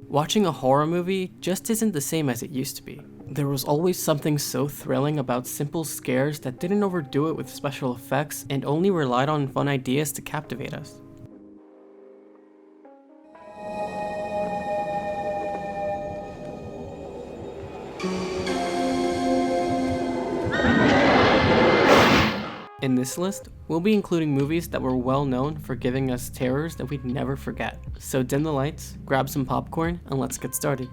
Watching a horror movie just isn't the same as it used to be. There was always something so thrilling about simple scares that didn't overdo it with special effects and only relied on fun ideas to captivate us. In this list, we'll be including movies that were well known for giving us terrors that we'd never forget. So dim the lights, grab some popcorn, and let's get started.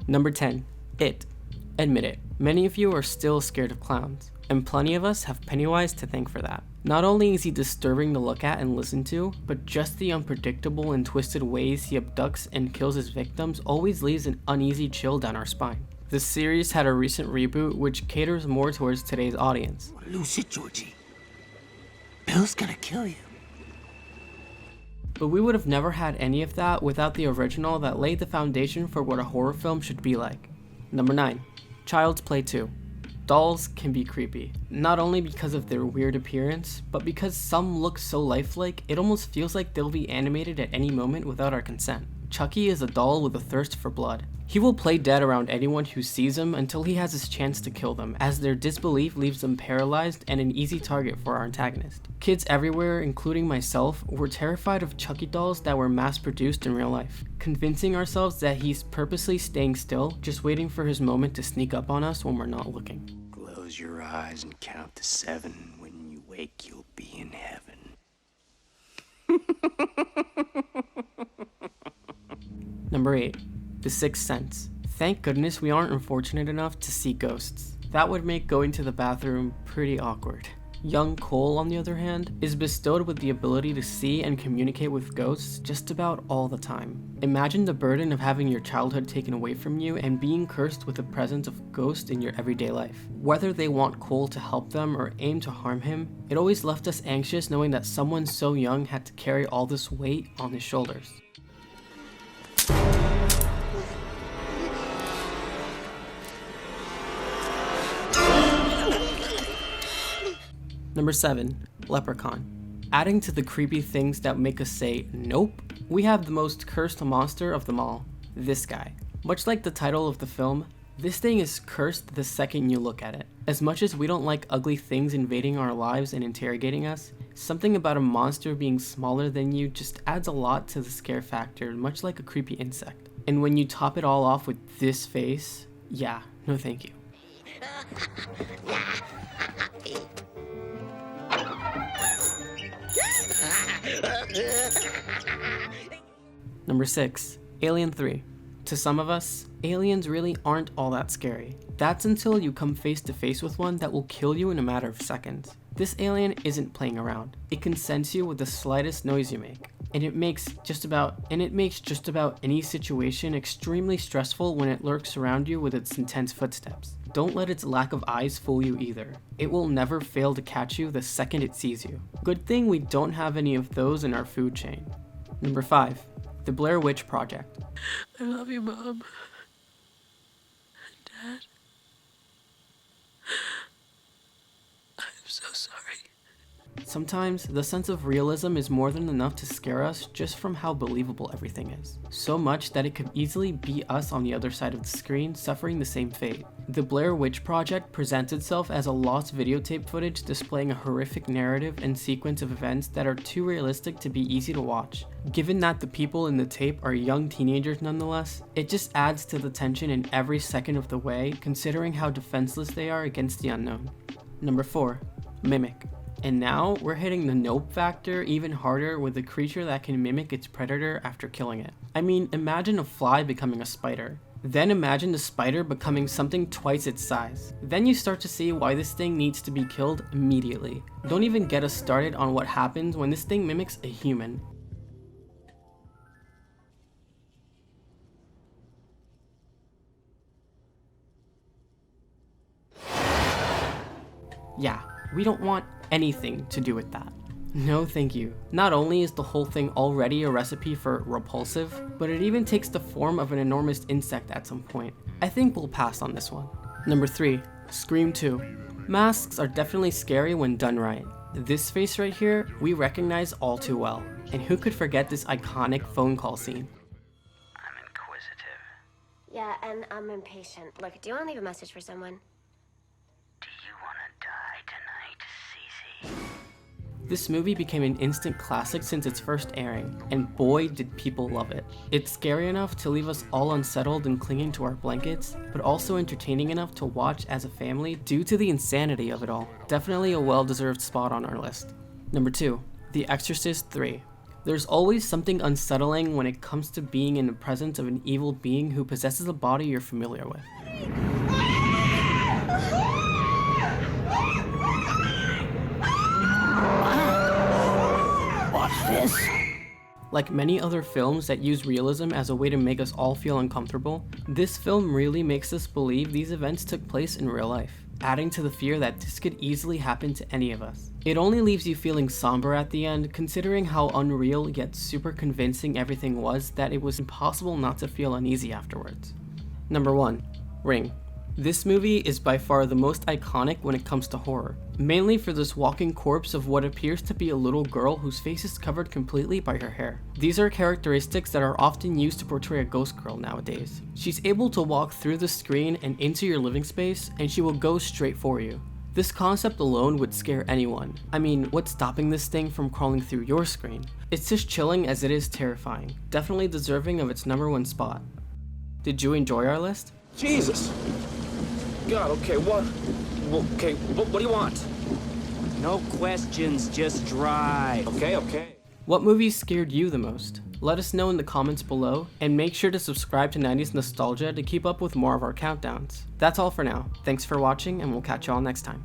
Number 10. It. Admit it, many of you are still scared of clowns, and plenty of us have Pennywise to thank for that. Not only is he disturbing to look at and listen to, but just the unpredictable and twisted ways he abducts and kills his victims always leaves an uneasy chill down our spine. The series had a recent reboot which caters more towards today's audience. Lose it, Georgie. Bill's gonna kill you. But we would have never had any of that without the original that laid the foundation for what a horror film should be like. Number 9. Child's Play 2. Dolls can be creepy, not only because of their weird appearance, but because some look so lifelike it almost feels like they'll be animated at any moment without our consent. Chucky is a doll with a thirst for blood. He will play dead around anyone who sees him until he has his chance to kill them, as their disbelief leaves them paralyzed and an easy target for our antagonist. Kids everywhere, including myself, were terrified of Chucky dolls that were mass-produced in real life, convincing ourselves that he's purposely staying still, just waiting for his moment to sneak up on us when we're not looking. Close your eyes and count to 7. When you wake, you'll be in heaven. Number 8. The Sixth Sense. Thank goodness we aren't unfortunate enough to see ghosts. That would make going to the bathroom pretty awkward. Young Cole, on the other hand, is bestowed with the ability to see and communicate with ghosts just about all the time. Imagine the burden of having your childhood taken away from you and being cursed with the presence of ghosts in your everyday life. Whether they want Cole to help them or aim to harm him, it always left us anxious knowing that someone so young had to carry all this weight on his shoulders. Number 7. Leprechaun. Adding to the creepy things that make us say nope, we have the most cursed monster of them all, this guy. Much like the title of the film, this thing is cursed the second you look at it. As much as we don't like ugly things invading our lives and interrogating us, something about a monster being smaller than you just adds a lot to the scare factor, much like a creepy insect. And when you top it all off with this face, yeah, no thank you. Number 6. Alien 3. To some of us, aliens really aren't all that scary. That's until you come face to face with one that will kill you in a matter of seconds. This alien isn't playing around. It can sense you with the slightest noise you make. And it makes just about any situation extremely stressful when it lurks around you with its intense footsteps. Don't let its lack of eyes fool you either. It will never fail to catch you the second it sees you. Good thing we don't have any of those in our food chain. Number 5. The Blair Witch Project. I love you, Mom. Dad. I'm so sorry. Sometimes, the sense of realism is more than enough to scare us just from how believable everything is. So much that it could easily be us on the other side of the screen suffering the same fate. The Blair Witch Project presents itself as a lost videotape footage displaying a horrific narrative and sequence of events that are too realistic to be easy to watch. Given that the people in the tape are young teenagers nonetheless, it just adds to the tension in every second of the way, considering how defenseless they are against the unknown. Number 4. Mimic. And now, we're hitting the nope factor even harder with a creature that can mimic its predator after killing it. I mean, imagine a fly becoming a spider. Then imagine the spider becoming something twice its size. Then you start to see why this thing needs to be killed immediately. Don't even get us started on what happens when this thing mimics a human. Yeah, we don't want anything to do with that. No thank you. Not only is the whole thing already a recipe for repulsive, but it even takes the form of an enormous insect at some point. I think we'll pass on this one. Number 3. Scream 2. Masks are definitely scary when done right. This face right here, we recognize all too well. And who could forget this iconic phone call scene? I'm inquisitive. Yeah, and I'm impatient. Look, do you want to leave a message for someone? Do you want to die tonight, Cece? This movie became an instant classic since its first airing, and boy did people love it. It's scary enough to leave us all unsettled and clinging to our blankets, but also entertaining enough to watch as a family due to the insanity of it all. Definitely a well-deserved spot on our list. Number 2, The Exorcist 3. There's always something unsettling when it comes to being in the presence of an evil being who possesses a body you're familiar with. Watch this. Like many other films that use realism as a way to make us all feel uncomfortable, this film really makes us believe these events took place in real life, adding to the fear that this could easily happen to any of us. It only leaves you feeling somber at the end, considering how unreal yet super convincing everything was that it was impossible not to feel uneasy afterwards. Number 1, Ring. This movie is by far the most iconic when it comes to horror, mainly for this walking corpse of what appears to be a little girl whose face is covered completely by her hair. These are characteristics that are often used to portray a ghost girl nowadays. She's able to walk through the screen and into your living space, and she will go straight for you. This concept alone would scare anyone. I mean, what's stopping this thing from crawling through your screen? It's just chilling as it is terrifying, definitely deserving of its number 1 spot. Did you enjoy our list? Jesus! God, okay, what do you want? No questions, just drive. Okay. What movies scared you the most? Let us know in the comments below, and make sure to subscribe to 90s Nostalgia to keep up with more of our countdowns. That's all for now. Thanks for watching, and we'll catch you all next time.